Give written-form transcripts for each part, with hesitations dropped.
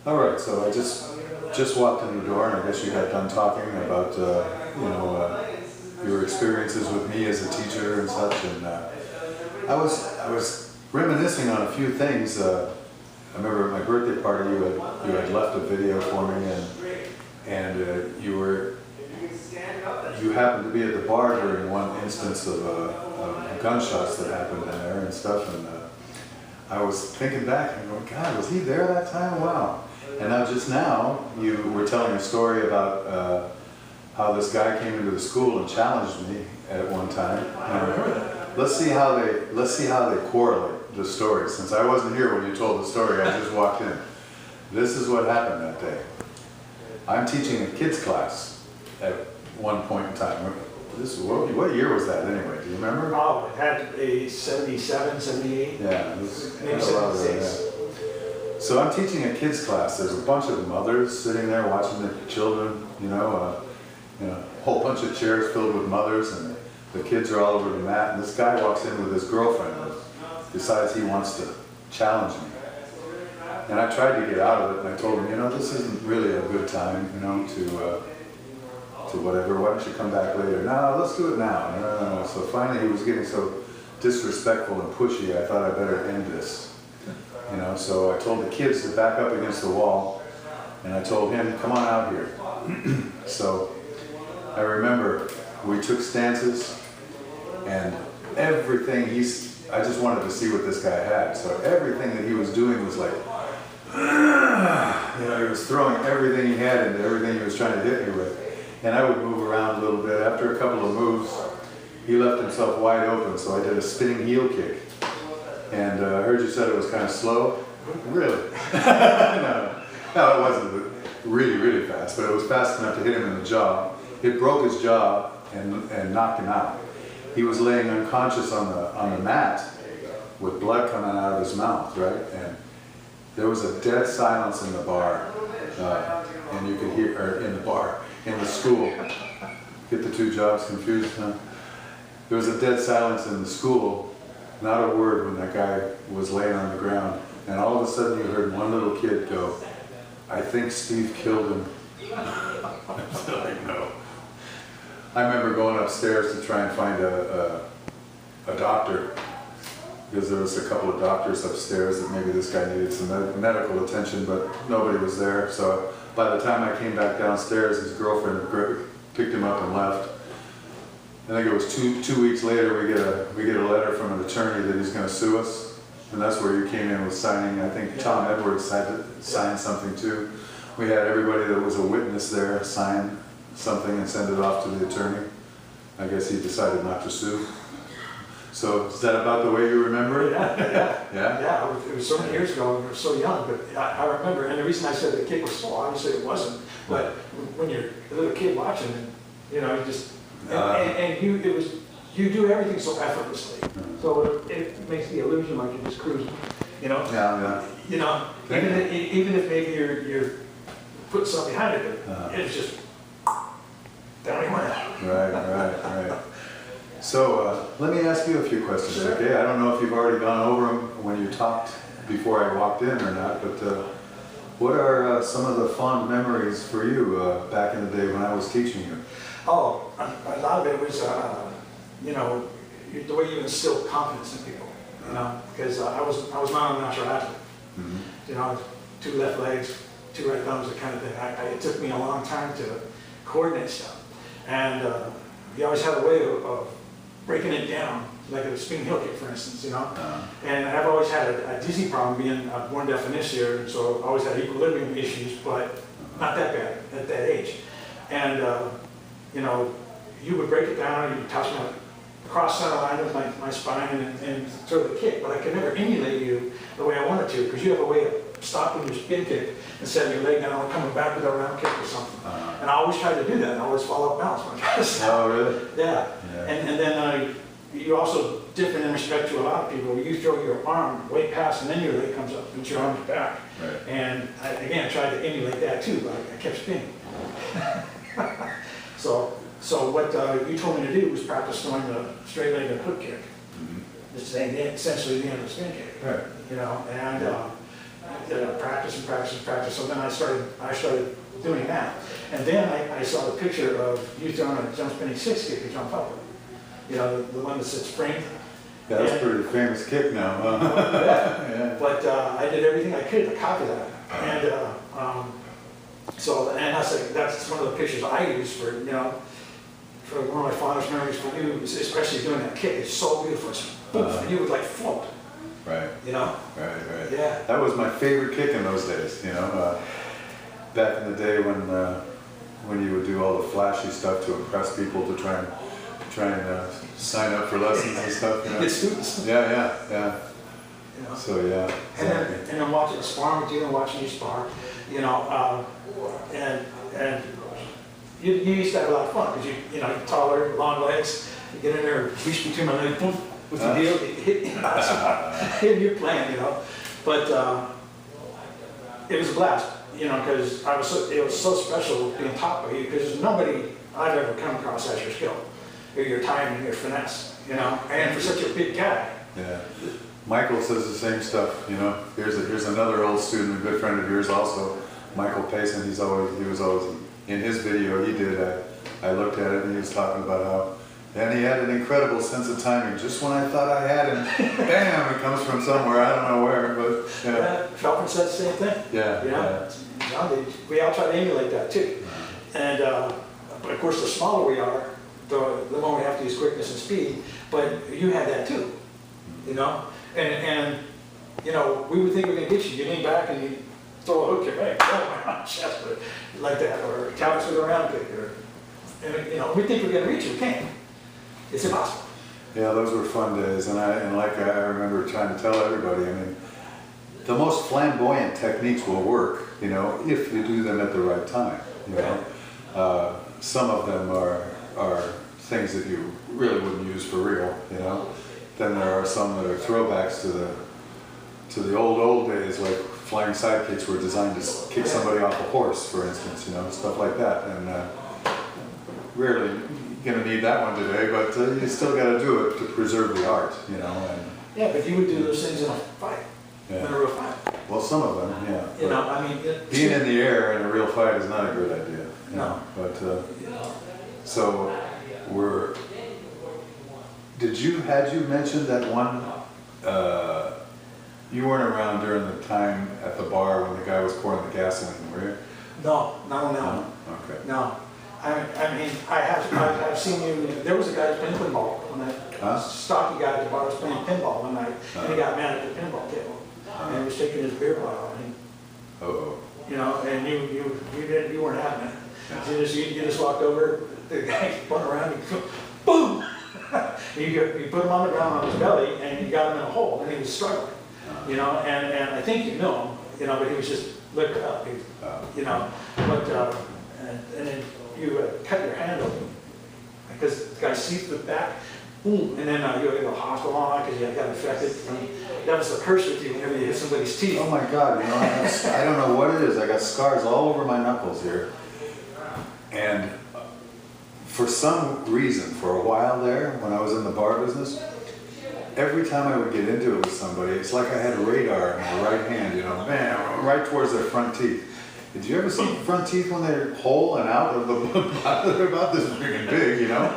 All right, so I just walked in the door, and I guess you got done talking about you know, your experiences with me as a teacher and such, and I was reminiscing on a few things. I remember at my birthday party you had left a video for me, and you happened to be at the bar during one instance of gunshots that happened in there and stuff, and I was thinking back and going, God, was he there that time? Wow. And now, just now, you were telling a story about how this guy came into the school and challenged me at one time. I remember that. Let's see how they correlate the story. Since I wasn't here when you told the story, I just walked in. This is what happened that day. I'm teaching a kids class at one point in time. What year was that anyway? Do you remember? Oh, it had to be 77, 78. Yeah, maybe 76. So I'm teaching a kids class. There's a bunch of mothers sitting there watching their children, a whole bunch of chairs filled with mothers, and the kids are all over the mat, and this guy walks in with his girlfriend and decides he wants to challenge me. And I tried to get out of it, and I told him, this isn't really a good time, to whatever, why don't you come back later? No, let's do it now. No. So finally he was getting so disrespectful and pushy, I thought I better end this. So I told the kids to back up against the wall, and I told him, come on out here. So I remember we took stances, and everything I just wanted to see what this guy had. So everything that he was doing was like, he was throwing everything he had into everything he was trying to hit me with. And I would move around a little bit. After a couple of moves, he left himself wide open, so I did a spinning heel kick. And I heard you said it was kind of slow. Really? No, it wasn't really, really fast, but it was fast enough to hit him in the jaw. It broke his jaw and knocked him out. He was laying unconscious on the mat with blood coming out of his mouth, right? And there was a dead silence in the bar, and you could hear, or in the school. Get the two jobs confused, huh? There was a dead silence in the school, not a word when that guy was laying on the ground. And all of a sudden you heard one little kid go, I think Steve killed him. I was like, no. I remember going upstairs to try and find a doctor, because there was a couple of doctors upstairs that maybe this guy needed some medical attention, but nobody was there. So by the time I came back downstairs, his girlfriend picked him up and left. I think it was two weeks later we get a letter from an attorney that he's going to sue us, and that's where you came in with signing. I think Tom Edwards signed something too. We had everybody that was a witness there sign something and send it off to the attorney. I guess he decided not to sue. So is that about the way you remember it? Yeah, it was so many years ago, we were so young, but I remember, and the reason I said the kick was slow, obviously it wasn't, but when you're a little kid watching it, you just, you do everything so effortlessly, so it makes the illusion like you're just cruising, Yeah. Even if maybe you're putting something behind it, it's just, down he went. Right. So let me ask you a few questions, Sure. Okay? I don't know if you've already gone over them when you talked before I walked in or not, but what are some of the fond memories for you back in the day when I was teaching you? Oh, a lot of it was, the way you instill confidence in people, because I was not a natural athlete. Mm-hmm. 2 left legs, 2 right thumbs, that kind of thing. It took me a long time to coordinate stuff. And you always had a way of breaking it down, like a spinning heel kick, for instance, And I've always had a dizzy problem, being a born deaf initiator, so I always had equilibrium issues, but not that bad at that age. And, you would break it down, and you'd touch my cross center line with my spine and throw the kick, but I could never emulate you the way I wanted to, because you have a way of stopping your spin kick and setting your leg down and coming back with a round kick or something. And I always tried to do that, and I always fall off balance when I try to stop. Oh, really? Yeah. And then you're also different in respect to a lot of people. You throw your arm way past, and then your leg comes up, and your arm's back. Right. And I tried to emulate that too, but I kept spinning. So what you told me to do was practice throwing the straight leg and hook kick. Essentially the end of the spin kick. Right. And practice and practice and practice. So then I started doing that. And then I saw the picture of you throwing a jump spinning 6 kick to jump up with. You know, the one that said spring. Yeah, that's a pretty famous kick now. Yeah. But I did everything I could to copy that. And that's one of the pictures I use for, you know, for one of my fondest memories for you, especially doing that kick. It's so beautiful. It's boom, you would like float. Right. You know? Right. Yeah. That was my favorite kick in those days, you know. Back in the day when you would do all the flashy stuff to impress people, to try and sign up for lessons and stuff. You know? Get students. Yeah. You know? So yeah. And then watching sparring with you and watching you spar, you know, and you used to have a lot of fun because you're taller, long legs. You get in there, reach between my legs, boom, with the deal, you hit, you know, you're playing, you know. But it was a blast, you know, because it was so special being taught by you because there's nobody I've ever come across as your skill, or your timing, your finesse, you know, and for such a big guy. Yeah. Michael says the same stuff, you know. Here's another old student, a good friend of yours also, Michael Payson. He was always in his video he did. I looked at it and he was talking about how, and he had an incredible sense of timing. Just when I thought I had him, bam! It comes from somewhere, I don't know where, but yeah. Felton said the same thing. Yeah. You know, we all try to emulate that too. And but of course, the smaller we are, the more we have to use quickness and speed. But you had that too, you know. And you know, we would think we were gonna get you. You lean back and you throw a hook kick, right? Oh my chest, like that, or Calvis with a round kick, and you know, we think we're gonna reach you. We can't. It's impossible. Yeah, those were fun days, and I remember trying to tell everybody. I mean, the most flamboyant techniques will work, you know, if you do them at the right time. You know, some of them are things that you really wouldn't use for real, you know. Then there are some that are throwbacks to the old days, like flying side kicks were designed to kick somebody off a horse, for instance, you know, stuff like that. And rarely going to need that one today, but you still got to do it to preserve the art, you know. And, yeah, but you would do those things in a fight, in a real fight. Well, some of them, yeah. You know, I mean, being in the air in a real fight is not a good idea. No. But so had you mentioned that one? You weren't around during the time at the bar when the guy was pouring the gasoline, were you? No, not on that one. Okay. No. I mean, I've seen you. There was a guy playing pinball one night. Stocky guy at the bar was playing pinball one night, and he got mad at the pinball table, and he was taking his beer bottle, and you know, and you weren't having it. Yeah. You just walked over. The guy spun around, and boom! you put him on the ground on his belly, and you got him in a hole, and he was struggling. You know, and I think you know him, you know, but he was just liquored up, you know, but and then you cut your hand open because the guy seized the back, boom, and then you had to go hospital on because you got infected. And that was the curse with you whenever you hit somebody's teeth. Oh my God, you know, I don't know what it is. I got scars all over my knuckles here, and for some reason, for a while there, when I was in the bar business, every time I would get into it with somebody, it's like I had a radar in my right hand, you know, man, right towards their front teeth. Did you ever see front teeth when they're whole and out of the bottom? They're about this big and big, you know?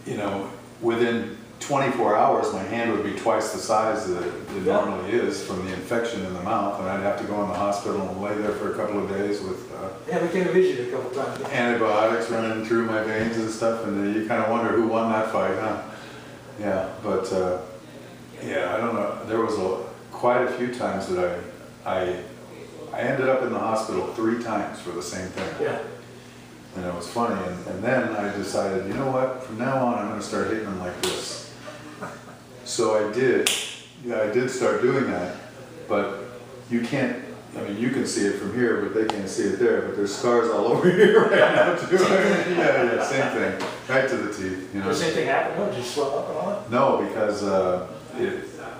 You know, within 24 hours, my hand would be twice the size that it normally is from the infection in the mouth, and I'd have to go in the hospital and lay there for a couple of days with we came to visit you a couple times. Antibiotics running through my veins and stuff, and you kind of wonder who won that fight, huh? Yeah, but yeah, I don't know. There was quite a few times that I ended up in the hospital 3 times for the same thing. Yeah. And it was funny, and then I decided, you know what? From now on, I'm going to start hitting them like this. So I did. Yeah, I did start doing that, but you can't. I mean, you can see it from here, but they can't see it there. But there's scars all over here right now too. Yeah, same thing, right to the teeth. You know. The same thing happened. No, did you swell up and all that? No, because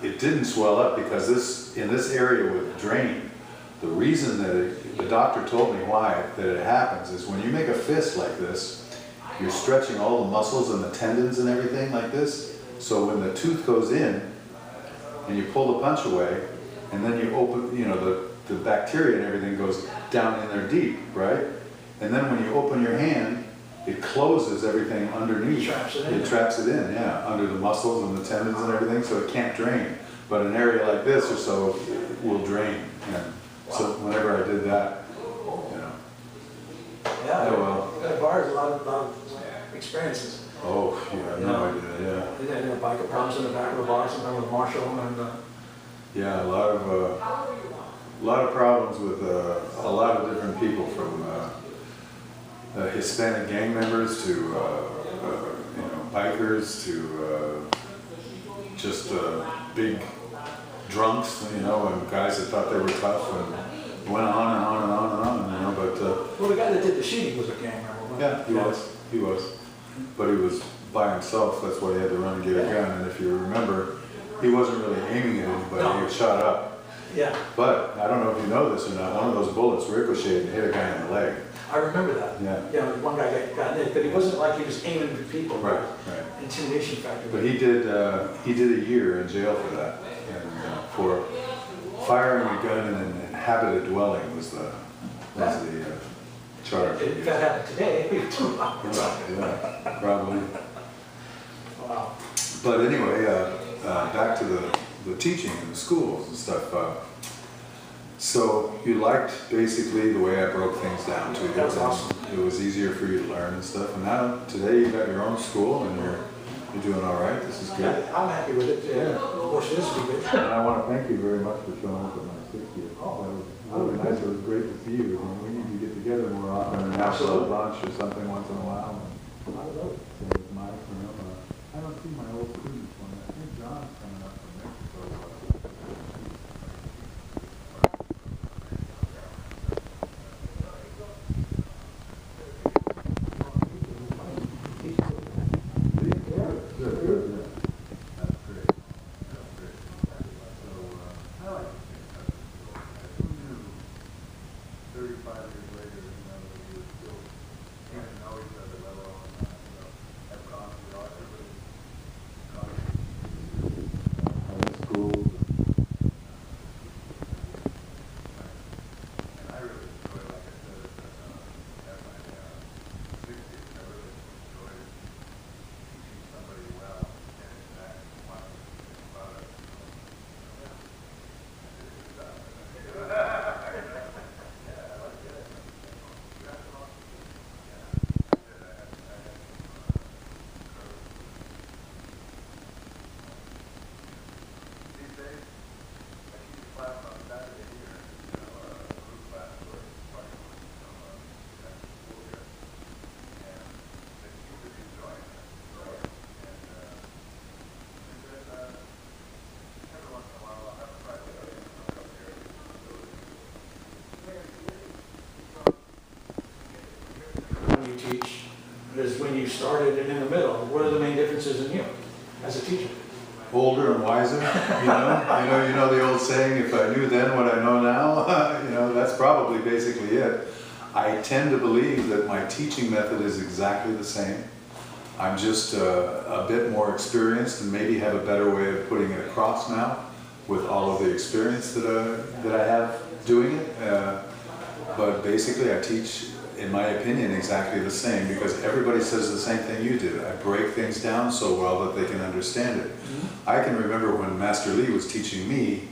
it didn't swell up because in this area with drain. The reason that the doctor told me why that it happens is when you make a fist like this, you're stretching all the muscles and the tendons and everything like this. So when the tooth goes in, and you pull the punch away, and then you open, you know, the bacteria and everything goes down in there deep, right? And then when you open your hand, it closes everything underneath. Traps it in. It traps it in, yeah, under the muscles and the tendons and everything, so it can't drain. But an area like this or so will drain. And so whenever I did that, you know. Yeah, well. that bar has a lot of experiences. Oh, yeah, no idea, yeah. Yeah, there were biker problems in the back of the bar, sometimes with Marshall and. Yeah, a lot of problems with a lot of different people, from Hispanic gang members to you know, bikers to just big drunks, you know, and guys that thought they were tough, and went on and on and on and on, you know. But well, the guy that did the shooting was a gang member, wasn't yeah, he was, but he was by himself. That's why he had to run and get a gun. And if you remember, he wasn't really aiming at anybody. No. He was shot up. Yeah, But I don't know if you know this or not. One of those bullets ricocheted and hit a guy in the leg. I remember that. Yeah. Yeah, one guy got nicked, but he wasn't like he was aiming at people. Right, right. Intimidation factor. But he did a year in jail for that, and for firing a gun in an inhabited dwelling was the charge. If that happened today, it'd be too long. Yeah, probably. Wow. But anyway, back to the teaching in the schools and stuff. So you liked basically the way I broke things down to you. That was awesome. It was easier for you to learn and stuff. And now today you got your own school and you're doing all right. This is good. I'm happy with it. Yeah. Of course, this will be good. And I want to thank you very much for showing up at my 60th. Oh, that was really nice. It was great to see you. And we need to get together more often and have a little lunch or something once in a while. And I don't know. Same with Mike, you know. I don't see my old students one. I think John's coming up from Mexico. Teach is when you started and in the middle. What are the main differences in you as a teacher? Older and wiser, you know the old saying, if I knew then what I know now, you know, that's probably basically it. I tend to believe that my teaching method is exactly the same. I'm just a bit more experienced and maybe have a better way of putting it across now with all of the experience that I have doing it. But basically I teach, in my opinion, exactly the same, because everybody says the same thing you did. I break things down so well that they can understand it. Mm-hmm. I can remember when Master Lee was teaching me,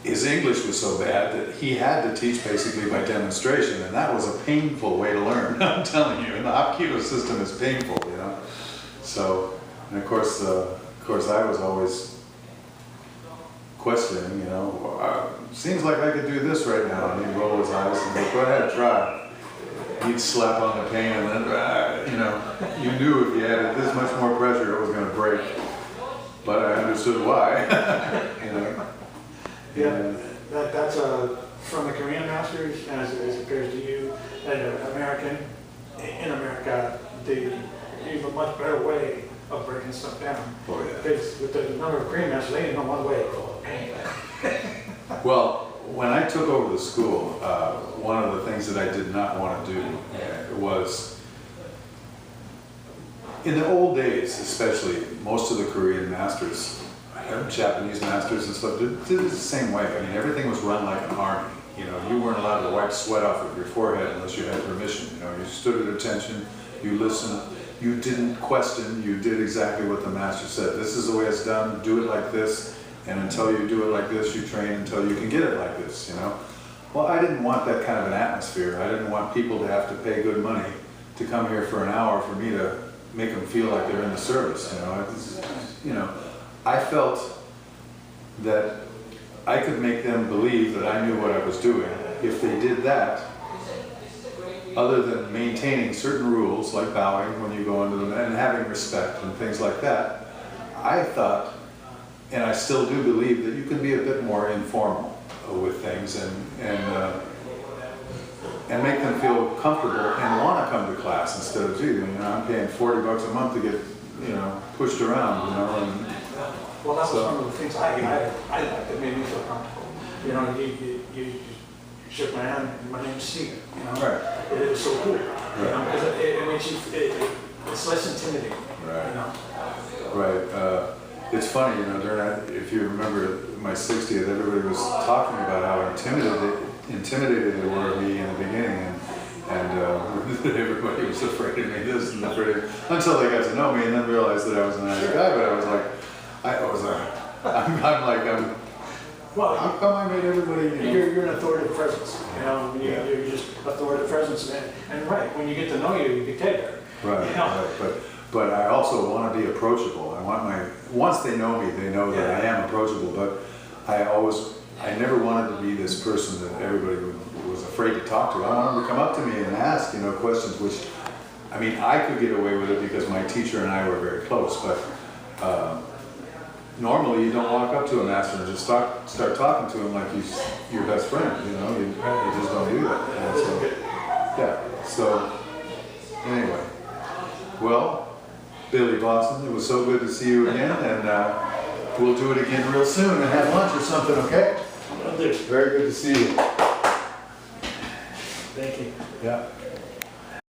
his English was so bad that he had to teach basically by demonstration, and that was a painful way to learn, I'm telling you. And the Hapkido system is painful, you know. So, and of course I was always questioning, you know, seems like I could do this right now, and he'd roll his eyes and go, go ahead, try. He'd slap on the pane, and then, you know, you knew if you added this much more pressure, it was going to break. But I understood why, you know. Yeah, that's from the Korean masters, as it appears to you, and American. In America, they use a much better way of breaking stuff down. Oh yeah. Because with the number of Korean masters, they didn't know one way. Well, when I took over the school, one of the things that I did not want to do was, in the old days especially, most of the Korean masters Japanese masters and stuff did it the same way. I mean, everything was run like an army. You know, you weren't allowed to wipe sweat off of your forehead unless you had permission. You know, you stood at attention, you listened, you didn't question, you did exactly what the master said. This is the way it's done, do it like this, and until you do it like this, you train until you can get it like this, you know. Well, I didn't want that kind of an atmosphere. I didn't want people to have to pay good money to come here for an hour for me to make them feel like they're in the service, you know. You know, I felt that I could make them believe that I knew what I was doing if they did that, other than maintaining certain rules like bowing when you go into them and having respect and things like that. I thought, and I still do believe, that you can be a bit more informal with things and make them feel comfortable and want to come to class instead of, gee, you know, I'm paying $40 a month to get, you know, pushed around, you know. And well, that was one of the things I liked that made me feel comfortable. You know, you shook my hand, and my name's Steve, you know. Right. It was so cool, right. You know, because it makes you, it's less intimidating, right. You know. Right. It's funny, you know, during that, if you remember my 60th, everybody was talking about how intimidated they were of me in the beginning, and everybody was afraid of me, this and afraid of me, until they got to know me and then realized that I was a nice guy. But I was like, well, how come I made everybody, you know? You're an authoritative presence, you know. You're just authoritative presence, and right, when you get to know you, you get better. Right, you know? right. But I also want to be approachable. I want once they know me, they know that I am approachable, but I never wanted to be this person that everybody was afraid to talk to. I wanted them to come up to me and ask, you know, questions, which, I mean, I could get away with it because my teacher and I were very close, but normally you don't walk up to a master and just start talking to him like he's your best friend, you know, you just don't do that. And so, yeah, so anyway, well, Billy Bosson, it was so good to see you again, and we'll do it again real soon and have lunch or something, okay? Will do. Very good to see you. Thank you. Yeah.